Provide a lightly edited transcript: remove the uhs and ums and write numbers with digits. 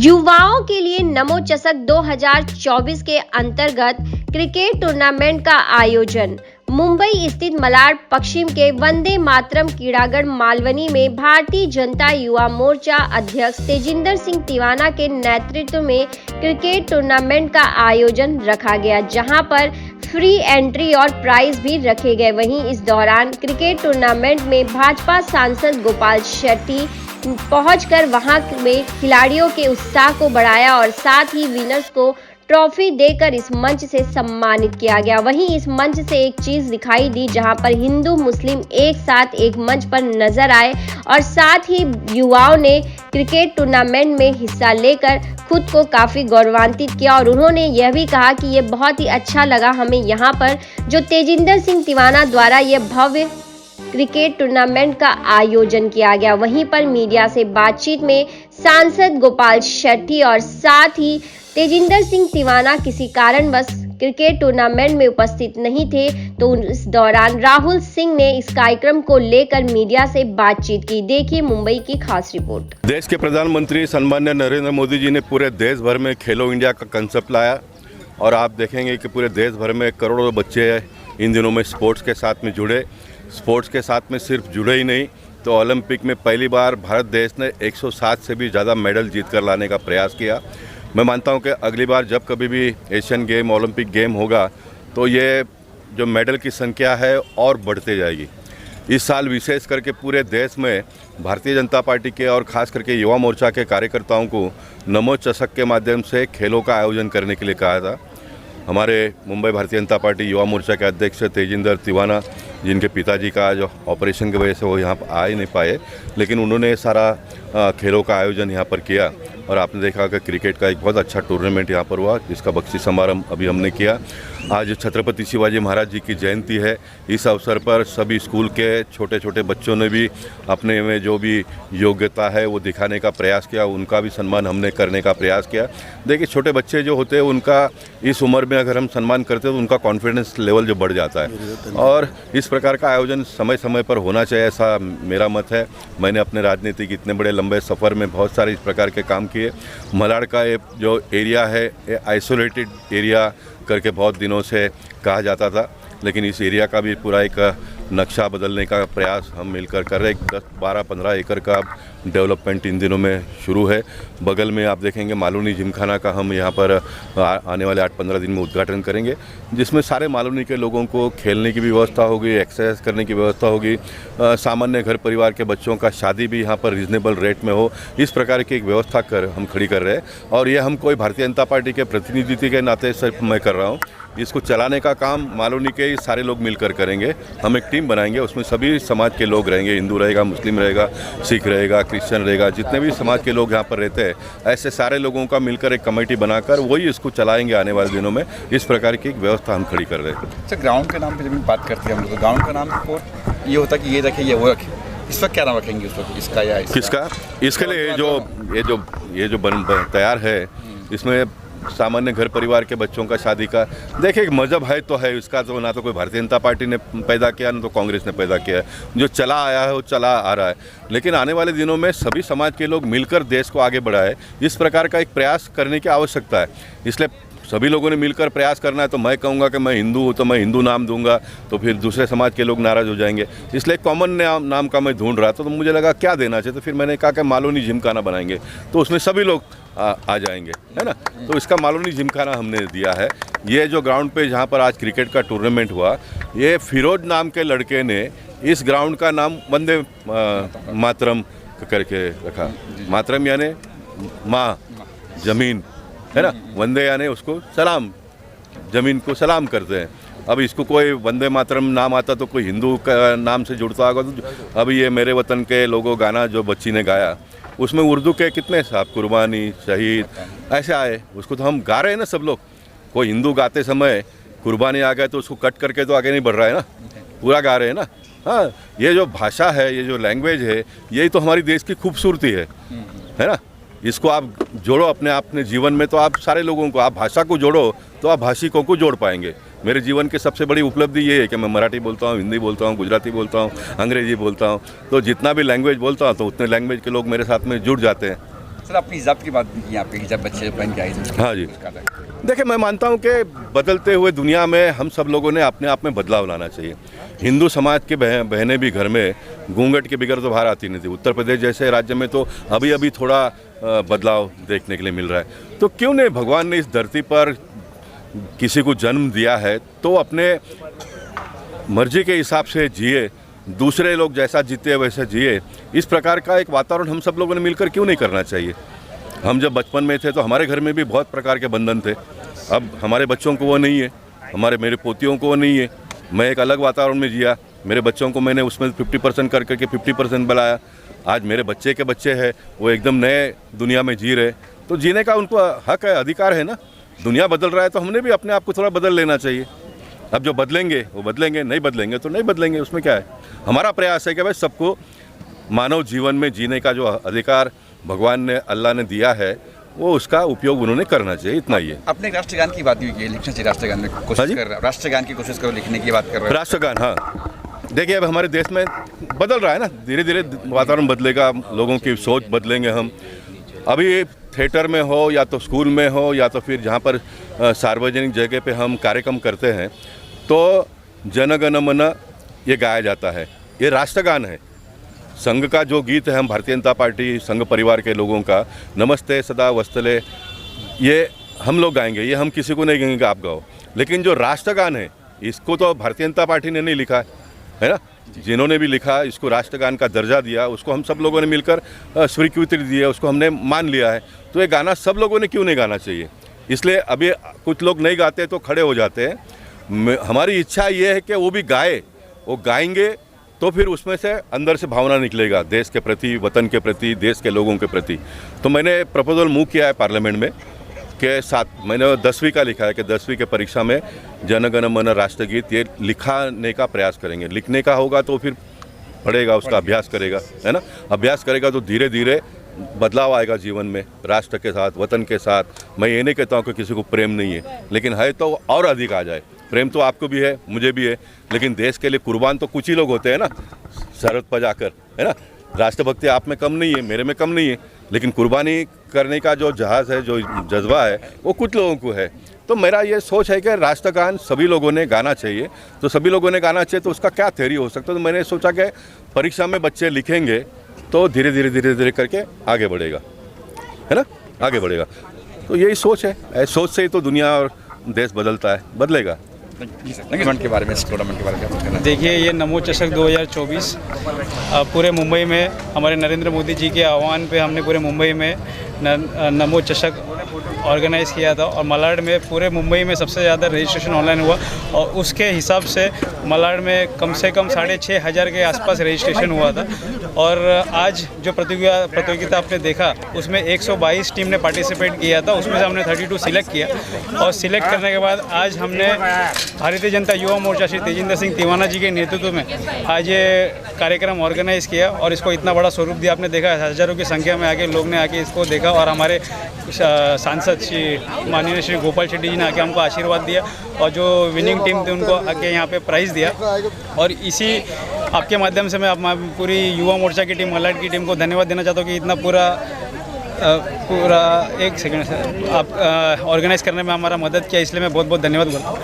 युवाओं के लिए नमो चषक 2024 के अंतर्गत क्रिकेट टूर्नामेंट का आयोजन। मुंबई स्थित मलाड पश्चिम के वंदे मातरम क्रीड़ांगण मालवनी में भारतीय जनता युवा मोर्चा अध्यक्ष तेजिंदर सिंह तिवाना के नेतृत्व में क्रिकेट टूर्नामेंट का आयोजन रखा गया, जहां पर फ्री एंट्री और प्राइज भी रखे गए। वहीं इस दौरान क्रिकेट टूर्नामेंट में भाजपा सांसद गोपाल शेट्टी पहुंचकर वहां में खिलाड़ियों के उत्साह को बढ़ाया और साथ ही विनर्स को ट्रॉफी देकर इस मंच से सम्मानित किया गया। वहीं इस मंच से एक चीज दिखाई दी, जहां पर हिंदू मुस्लिम एक साथ एक मंच पर नजर आए और साथ ही युवाओं ने क्रिकेट टूर्नामेंट में हिस्सा लेकर खुद को काफी गौरवान्वित किया और उन्होंने यह भी कहा कि ये बहुत ही अच्छा लगा हमें यहाँ पर जो तेजिंदर सिंह तिवाना द्वारा ये भव्य क्रिकेट टूर्नामेंट का आयोजन किया गया। वहीं पर मीडिया से बातचीत में सांसद गोपाल शेट्टी और साथ ही तेजिंदर सिंह तिवाना किसी कारणवश क्रिकेट टूर्नामेंट में उपस्थित नहीं थे, तो इस दौरान राहुल सिंह ने इस कार्यक्रम को लेकर मीडिया से बातचीत की। देखिए मुंबई की खास रिपोर्ट। देश के प्रधानमंत्री सम्मान्य नरेंद्र मोदी जी ने पूरे देश भर में खेलो इंडिया का कंसेप्ट लाया और आप देखेंगे कि पूरे देश भर में करोड़ों बच्चे इन दिनों में स्पोर्ट्स के साथ में जुड़े। स्पोर्ट्स के साथ में सिर्फ जुड़े ही नहीं, तो ओलंपिक में पहली बार भारत देश ने 107 से भी ज़्यादा मेडल जीत कर लाने का प्रयास किया। मैं मानता हूं कि अगली बार जब कभी भी एशियन गेम, ओलंपिक गेम होगा तो ये जो मेडल की संख्या है और बढ़ते जाएगी। इस साल विशेष करके पूरे देश में भारतीय जनता पार्टी के और ख़ास करके युवा मोर्चा के कार्यकर्ताओं को नमो चषक के माध्यम से खेलों का आयोजन करने के लिए कहा था। हमारे मुंबई भारतीय जनता पार्टी युवा मोर्चा के अध्यक्ष तेजिंदर तिवाना, जिनके पिताजी का जो ऑपरेशन की वजह से वो यहाँ आ ही नहीं पाए, लेकिन उन्होंने सारा खेलों का आयोजन यहाँ पर किया और आपने देखा कि क्रिकेट का एक बहुत अच्छा टूर्नामेंट यहाँ पर हुआ, जिसका बख्शी समारोह अभी हमने किया। आज छत्रपति शिवाजी महाराज जी की जयंती है। इस अवसर पर सभी स्कूल के छोटे छोटे बच्चों ने भी अपने में जो भी योग्यता है वो दिखाने का प्रयास किया, उनका भी सम्मान हमने करने का प्रयास किया। देखिए, छोटे बच्चे जो होते हैं उनका इस उम्र में अगर हम सम्मान करते हैं तो उनका कॉन्फिडेंस लेवल जो बढ़ जाता है और इस प्रकार का आयोजन समय समय पर होना चाहिए, ऐसा मेरा मत है। मैंने अपने राजनीतिक इतने बड़े लंबे सफ़र में बहुत सारे इस प्रकार के काम किए। मलाड का ये जो एरिया है, ये आइसोलेटेड एरिया करके बहुत दिनों से कहा जाता था, लेकिन इस एरिया का भी पूरा एक नक्शा बदलने का प्रयास हम मिलकर कर रहे हैं। 10-12-15 एकड़ का डेवलपमेंट इन दिनों में शुरू है। बगल में आप देखेंगे मालवनी जिमखाना का हम यहाँ पर आने वाले 8-15 दिन में उद्घाटन करेंगे, जिसमें सारे मालवनी के लोगों को खेलने की भी व्यवस्था होगी, एक्सरसाइज करने की व्यवस्था होगी। सामान्य घर परिवार के बच्चों का शादी भी यहाँ पर रीजनेबल रेट में हो, इस प्रकार की एक व्यवस्था हम खड़ी कर रहे हैं। और ये हम कोई भारतीय जनता पार्टी के प्रतिनिधि के नाते सिर्फ मैं कर रहा हूँ। इसको चलाने का काम मालवनी के ही सारे लोग मिलकर करेंगे। हम एक टीम बनाएंगे, उसमें सभी समाज के लोग रहेंगे, हिंदू रहेगा, मुस्लिम रहेगा, सिख रहेगा, क्रिश्चियन रहेगा, जितने भी समाज के लोग यहाँ पर रहते हैं, ऐसे सारे लोगों का मिलकर एक कमेटी बनाकर वही इसको चलाएंगे आने वाले दिनों में। इस प्रकार की एक व्यवस्था हम खड़ी कर रहे हैं। सर, ग्राउंड के नाम पर जब बात करते हैं हम लोग, तो ग्राउंड का नाम को ये होता है कि ये रखे ये वो रखे, इस वक्त क्या नाम रखेंगे उस वक्त, इसका या किसका? इसके लिए ये जो बन तैयार है, इसमें सामान्य घर परिवार के बच्चों का शादी का, देखिए मज़हब है तो है, इसका तो ना तो कोई भारतीय जनता पार्टी ने पैदा किया ना तो कांग्रेस ने पैदा किया है। जो चला आया है वो चला आ रहा है, लेकिन आने वाले दिनों में सभी समाज के लोग मिलकर देश को आगे बढ़ाए, इस प्रकार का एक प्रयास करने की आवश्यकता है। इसलिए सभी लोगों ने मिलकर प्रयास करना है। तो मैं कहूँगा कि मैं हिंदू हूँ तो मैं हिंदू नाम दूंगा, तो फिर दूसरे समाज के लोग नाराज़ हो जाएंगे। इसलिए कॉमन नाम का मैं ढूंढ रहा था, तो मुझे लगा क्या देना चाहिए, तो फिर मैंने कहा कि मालवनी जिमखाना बनाएंगे, तो उसमें सभी लोग आ जाएंगे, है ना। तो इसका मालवनी जिमखाना हमने दिया है। ये जो ग्राउंड पे जहाँ पर आज क्रिकेट का टूर्नामेंट हुआ, ये फिरोज नाम के लड़के ने इस ग्राउंड का नाम वंदे मातरम करके रखा। मातरम यानी माँ, ज़मीन, है ना। वंदे यानी उसको सलाम, ज़मीन को सलाम करते हैं। अब इसको कोई वंदे मातरम नाम आता तो कोई हिंदू का नाम से जुड़ता होगा। तो अब ये मेरे वतन के लोगों गाना जो बच्ची ने गाया, उसमें उर्दू के कितने साहब कुर्बानी, शहीद ऐसे आए, उसको तो हम गा रहे हैं ना सब लोग। कोई हिंदू गाते समय कुर्बानी आ गए तो उसको कट करके तो आगे नहीं बढ़ रहा है ना, पूरा गा रहे हैं ना। हाँ, ये जो भाषा है, ये जो लैंग्वेज है, यही तो हमारी देश की खूबसूरती है ना। इसको आप जोड़ो अपने जीवन में, तो आप सारे लोगों को, आप भाषा को जोड़ो तो आप भाषिकों को जोड़ पाएंगे। मेरे जीवन की सबसे बड़ी उपलब्धि ये है कि मैं मराठी बोलता हूँ, हिंदी बोलता हूँ, गुजराती बोलता हूँ, अंग्रेजी बोलता हूँ। तो जितना भी लैंग्वेज बोलता हूँ तो उतने लैंग्वेज के लोग मेरे साथ में जुड़ जाते हैं। सर अपनी हिजाब की बात की, यहाँ पे हिजाब बच्चे पहन के आए थे। हाँ जी। देखिए, मैं मानता हूँ कि बदलते हुए दुनिया में हम सब लोगों ने अपने आप में बदलाव लाना चाहिए। हिंदू समाज के बहनें भी घर में घूंघट के बगैर तो बाहर आती नहीं थी। उत्तर प्रदेश जैसे राज्य में तो अभी अभी थोड़ा बदलाव देखने के लिए मिल रहा है। तो क्यों नहीं, भगवान ने इस धरती पर किसी को जन्म दिया है तो अपने मर्जी के हिसाब से जिए, दूसरे लोग जैसा जीते हैं वैसे जिए। इस प्रकार का एक वातावरण हम सब लोगों ने मिलकर क्यों नहीं करना चाहिए। हम जब बचपन में थे तो हमारे घर में भी बहुत प्रकार के बंधन थे। अब हमारे बच्चों को वो नहीं है, मेरे पोतियों को वो नहीं है। मैं एक अलग वातावरण में जिया, मेरे बच्चों को मैंने उसमें 50% कर करके 50% बनाया। आज मेरे बच्चे के बच्चे हैं, वो एकदम नए दुनिया में जी रहे। तो जीने का उनको हक है, अधिकार है ना। दुनिया बदल रहा है तो हमने भी अपने आप को थोड़ा बदल लेना चाहिए। अब जो बदलेंगे वो बदलेंगे, नहीं बदलेंगे तो नहीं बदलेंगे, उसमें क्या है। हमारा प्रयास है कि भाई सबको मानव जीवन में जीने का जो अधिकार भगवान ने, अल्लाह ने दिया है, वो उसका उपयोग उन्होंने करना चाहिए, इतना ही है। अपने राष्ट्रगान की बात हुई कि लिखना चाहिए, राष्ट्रगान में कोशिश कर रहा, राष्ट्रगान की कोशिश करो लिखने की बात कर रहे हैं। राष्ट्रगान, हाँ। देखिए, अब हमारे देश में बदल रहा है ना, धीरे धीरे वातावरण बदलेगा, लोगों की सोच बदलेंगे। हम अभी थिएटर में हो या तो स्कूल में हो या तो फिर जहाँ पर सार्वजनिक जगह पे हम कार्यक्रम करते हैं तो जन गण मन ये गाया जाता है, ये राष्ट्रगान है। संघ का जो गीत है, हम भारतीय जनता पार्टी संघ परिवार के लोगों का, नमस्ते सदा वस्तले, ये हम लोग गाएंगे, ये हम किसी को नहीं कहेंगे आप गाओ। लेकिन जो राष्ट्रगान है, इसको तो भारतीय जनता पार्टी ने नहीं लिखा है ना। जिन्होंने भी लिखा, इसको राष्ट्रगान का दर्जा दिया, उसको हम सब लोगों ने मिलकर स्वीकृति दी है, उसको हमने मान लिया है। तो ये गाना सब लोगों ने क्यों नहीं गाना चाहिए। इसलिए अभी कुछ लोग नहीं गाते तो खड़े हो जाते हैं। हमारी इच्छा ये है कि वो भी गाए, वो गाएंगे तो फिर उसमें से अंदर से भावना निकलेगा देश के प्रति, वतन के प्रति, देश के लोगों के प्रति। तो मैंने प्रपोजल मूव किया है पार्लियामेंट में कि मैंने 10वीं का लिखा है कि 10वीं के परीक्षा में जन गण मन राष्ट्रगीत ये लिखाने का प्रयास करेंगे। लिखने का होगा तो फिर पढ़ेगा, उसका अभ्यास करेगा, है ना। अभ्यास करेगा तो धीरे धीरे बदलाव आएगा जीवन में, राष्ट्र के साथ, वतन के साथ। मैं ये नहीं कहता हूँ कि किसी को प्रेम नहीं है, लेकिन है तो और अधिक आ जाए। प्रेम तो आपको भी है, मुझे भी है, लेकिन देश के लिए कुर्बान तो कुछ ही लोग होते हैं ना, सरहद पर जाकर, है ना। राष्ट्रभक्ति आप में कम नहीं है, मेरे में कम नहीं है, लेकिन कुर्बानी करने का जो जहाज़ है, जो जज्बा है, वो कुछ लोगों को है। तो मेरा ये सोच है कि राष्ट्रगान सभी लोगों ने गाना चाहिए। तो सभी लोगों ने गाना चाहिए तो उसका क्या थ्योरी हो सकता है। तो मैंने सोचा कि परीक्षा में बच्चे लिखेंगे तो धीरे धीरे करके आगे बढ़ेगा, है ना, आगे बढ़ेगा। तो यही सोच है, सोच से ही तो दुनिया और देश बदलता है, बदलेगा। टूर्नामेंट के बारे में, इस टूर्नामेंट के बारे में क्या कहना है? देखिए, ये नमो चषक 2024 पूरे मुंबई में हमारे नरेंद्र मोदी जी के आह्वान पे हमने पूरे मुंबई में नमो चषक ऑर्गेनाइज़ किया था। और मलाड में पूरे मुंबई में सबसे ज़्यादा रजिस्ट्रेशन ऑनलाइन हुआ और उसके हिसाब से मलाड में कम से कम 6,500 के आसपास रजिस्ट्रेशन हुआ था। और आज जो प्रतियोगिता आपने देखा उसमें 122 टीम ने पार्टिसिपेट किया था, उसमें से हमने 32 सिलेक्ट किया। और सिलेक्ट करने के बाद आज हमने भारतीय जनता युवा मोर्चा श्री तेजिंदर सिंह तिवाना जी के नेतृत्व में आज ये कार्यक्रम ऑर्गेनाइज़ किया और इसको इतना बड़ा स्वरूप दिया। आपने देखा हज़ारों की संख्या में आके लोग ने आके इसको देखा और हमारे सांसद श्री माननीय श्री गोपाल शेट्टी जी ने आके हमको आशीर्वाद दिया और जो विनिंग टीम थी उनको आके यहाँ पे प्राइज़ दिया। और इसी आपके माध्यम से मैं पूरी युवा मोर्चा की टीम, मलाड की टीम को धन्यवाद देना चाहता हूँ कि इतना पूरा एक सेकंड आप ऑर्गेनाइज़ करने में हमारा मदद किया, इसलिए मैं बहुत बहुत धन्यवाद करता हूँ।